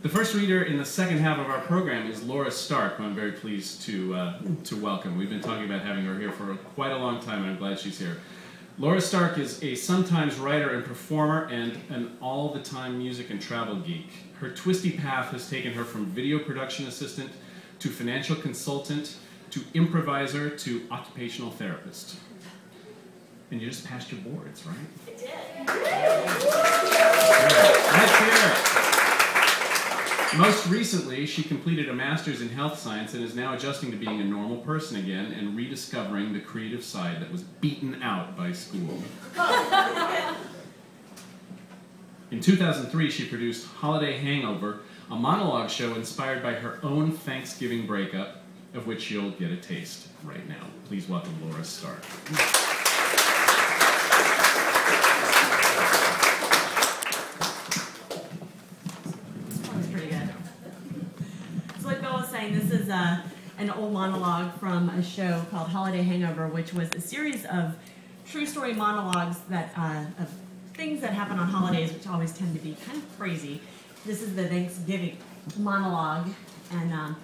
The first reader in the second half of our program is Laura Stark, who I'm very pleased to welcome. We've been talking about having her here for quite a long time, and I'm glad she's here. Laura Stark is a sometimes writer and performer and an all-the-time music and travel geek. Her twisty path has taken her from video production assistant to financial consultant to improviser to occupational therapist. And you just passed your boards, right? I did. Let's hear it. Most recently, she completed a master's in health science and is now adjusting to being a normal person again and rediscovering the creative side that was beaten out by school. In 2003, she produced Holiday Hangover, a monologue show inspired by her own Thanksgiving breakup, of which you'll get a taste right now. Please welcome Laura Stark. This is an old monologue from a show called Holiday Hangover, which was a series of true story monologues that of things that happen on holidays, which always tend to be kind of crazy. This is the Thanksgiving monologue, and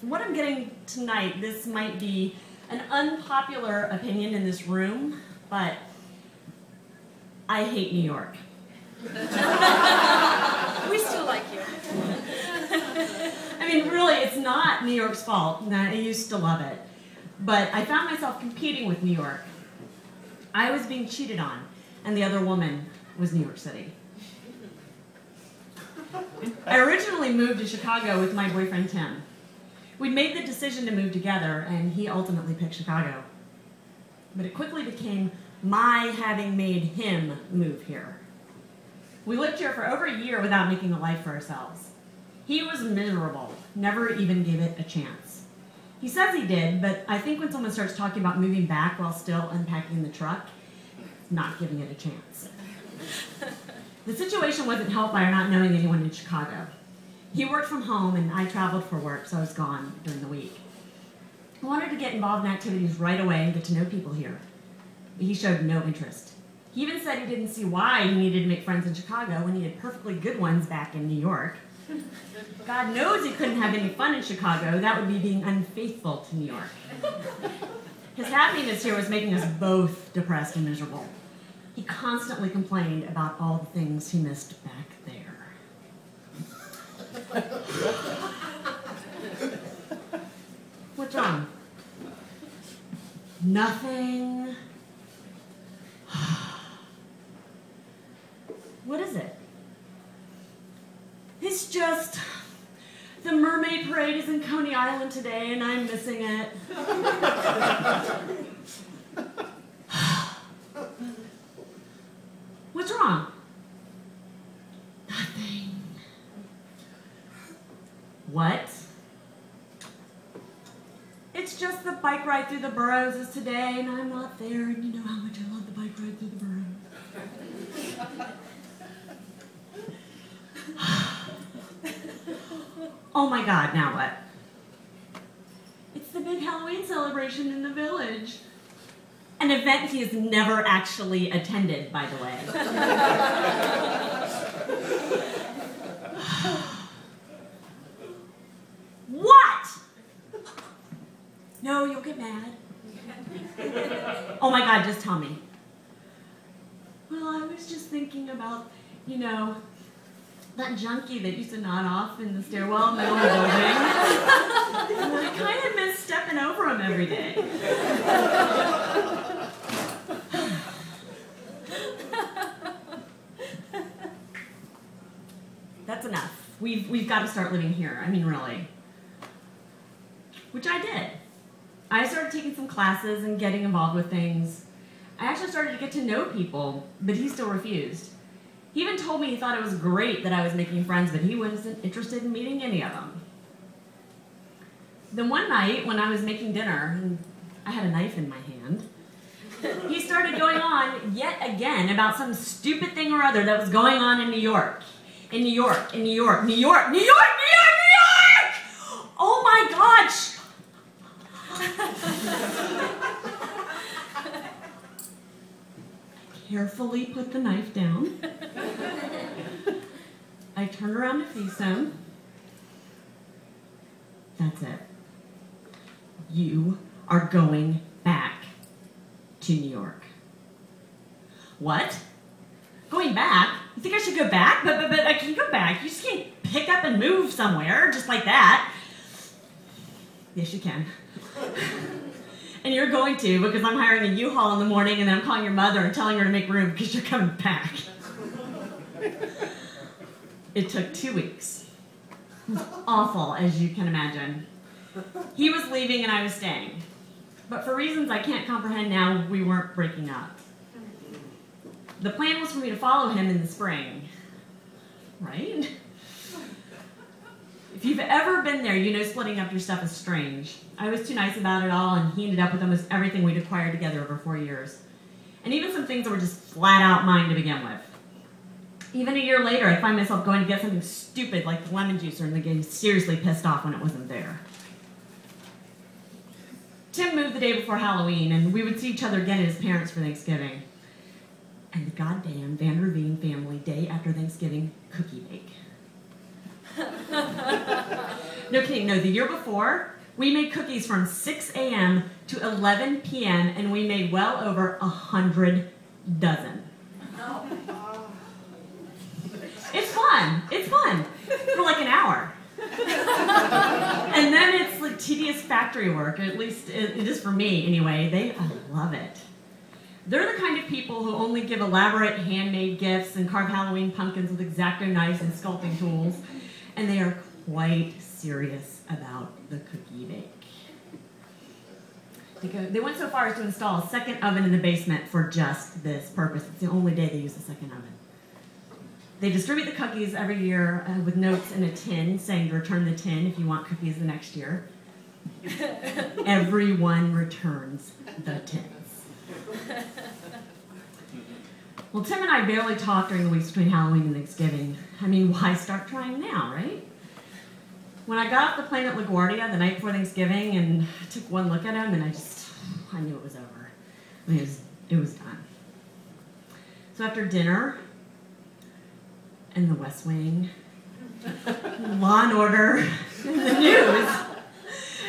from what I'm getting tonight, this might be an unpopular opinion in this room, but I hate New York. We still like you. I mean, really, it's not New York's fault. I used to love it. But I found myself competing with New York. I was being cheated on, and the other woman was New York City. I originally moved to Chicago with my boyfriend, Tim. We'd made the decision to move together, and he ultimately picked Chicago. But it quickly became my having made him move here. We lived here for over a year without making a life for ourselves. He was miserable, never even gave it a chance. He says he did, but I think when someone starts talking about moving back while still unpacking the truck, it's not giving it a chance. The situation wasn't helped by our not knowing anyone in Chicago. He worked from home and I traveled for work, so I was gone during the week. I wanted to get involved in activities right away and get to know people here, but he showed no interest. He even said he didn't see why he needed to make friends in Chicago when he had perfectly good ones back in New York. God knows he couldn't have any fun in Chicago. That would be being unfaithful to New York. His happiness here was making us both depressed and miserable. He constantly complained about all the things he missed back there. What's wrong? Nothing. What is it? It's just the Mermaid Parade is in Coney Island today and I'm missing it. What's wrong? Nothing. What? It's just the bike ride through the boroughs is today and I'm not there, and you know how much I love the bike ride through the boroughs. Oh my God, now what? It's the big Halloween celebration in the village. An event he has never actually attended, by the way. What? No, you'll get mad. Oh my God, just tell me. Well, I was just thinking about, you know, that junkie that used to nod off in the stairwell in the old building. And I kind of miss stepping over him every day. That's enough. We've got to start living here. I mean, really. Which I did. I started taking some classes and getting involved with things. I actually started to get to know people, but he still refused. He even told me he thought it was great that I was making friends, but he wasn't interested in meeting any of them. Then one night, when I was making dinner, and I had a knife in my hand, he started going on yet again about some stupid thing or other that was going on in New York. In New York, in New York, New York, New York, New York, New York! Oh my gosh! Carefully put the knife down. I turned around to face him. That's it. You are going back to New York. What? Going back? You think I should go back? But I can go back. You just can't pick up and move somewhere just like that. Yes, you can. And you're going to, because I'm hiring a U-Haul in the morning and then I'm calling your mother and telling her to make room because you're coming back. It took 2 weeks. It was awful, as you can imagine. He was leaving and I was staying. But for reasons I can't comprehend now, we weren't breaking up. The plan was for me to follow him in the spring. Right? If you've ever been there, you know splitting up your stuff is strange. I was too nice about it all, and he ended up with almost everything we'd acquired together over 4 years. And even some things that were just flat out mine to begin with. Even a year later, I find myself going to get something stupid like the lemon juicer and then getting seriously pissed off when it wasn't there. Tim moved the day before Halloween, and we would see each other again at his parents' for Thanksgiving. And the goddamn Van Ravine family, day after Thanksgiving, cookie bake. No kidding, no, the year before, we made cookies from 6 a.m. to 11 p.m., and we made well over 100 dozen. It's fun, for like an hour. And then it's like tedious factory work, at least it is for me anyway. I love it. They're the kind of people who only give elaborate handmade gifts and carve Halloween pumpkins with X-Acto knives and sculpting tools, and they are quite serious about the cookie bake. They went so far as to install a second oven in the basement for just this purpose. It's the only day they use a second oven. They distribute the cookies every year with notes in a tin saying to return the tin if you want cookies the next year. Everyone returns the tins. Well, Tim and I barely talked during the weeks between Halloween and Thanksgiving. I mean, why start trying now, right? When I got off the plane at LaGuardia the night before Thanksgiving and took one look at him, and I knew it was over. I mean, it was done. So after dinner, in the West Wing, Law and Order, and the news,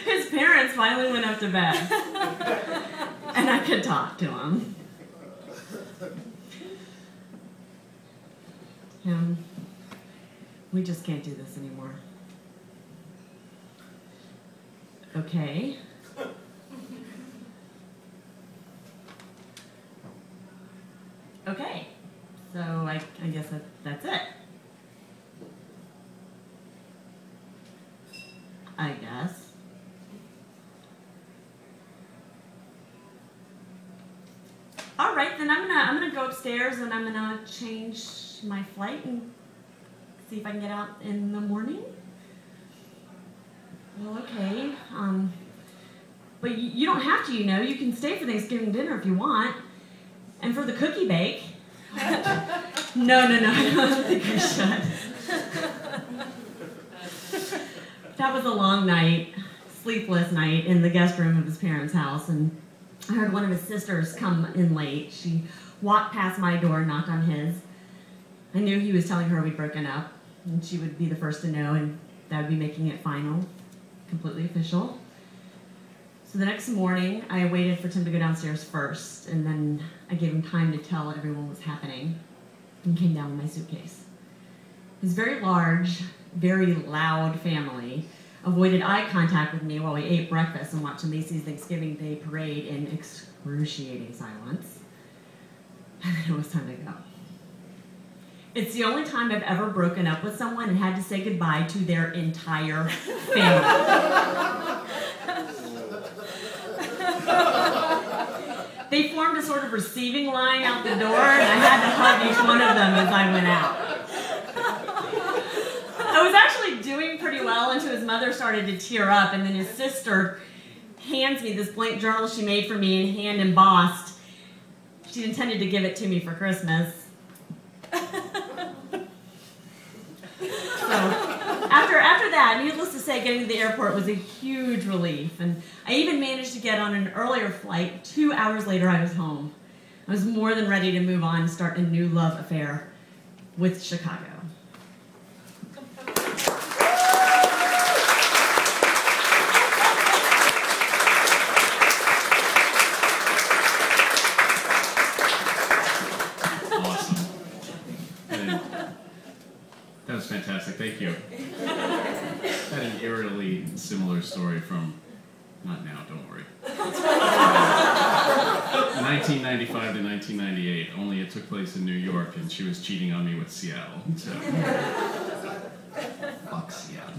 his parents finally went up to bed. And I could talk to him. We just can't do this anymore. Okay. Okay. So I guess that's it. I guess. All right, then I'm gonna go upstairs and I'm gonna change my flight and see if I can get out in the morning. Well, okay. But you don't have to, you know. You can stay for Thanksgiving dinner if you want. And for the cookie bake. No, I don't think I should. That was a long night, sleepless night in the guest room of his parents' house, and I heard one of his sisters come in late. She walked past my door and knocked on his. I knew he was telling her we'd broken up, and she would be the first to know, and that would be making it final, completely official. So the next morning, I waited for Tim to go downstairs first, and then I gave him time to tell everyone what was happening, and came down with my suitcase. His very large, very loud family avoided eye contact with me while we ate breakfast and watched the Macy's Thanksgiving Day parade in excruciating silence. And then it was time to go. It's the only time I've ever broken up with someone and had to say goodbye to their entire family. They formed a sort of receiving line out the door, and I had to hug each one of them as I went out. I was actually doing pretty well until his mother started to tear up, and then his sister hands me this blank journal she made for me in hand embossed. She intended to give it to me for Christmas. So after that, needless to say, getting to the airport was a huge relief, and I even managed to get on an earlier flight. 2 hours later, I was home. I was more than ready to move on and start a new love affair with Chicago. Thank you. I had an eerily similar story from, not now, don't worry. 1995 to 1998, only it took place in New York, and she was cheating on me with Seattle. So, fuck Seattle.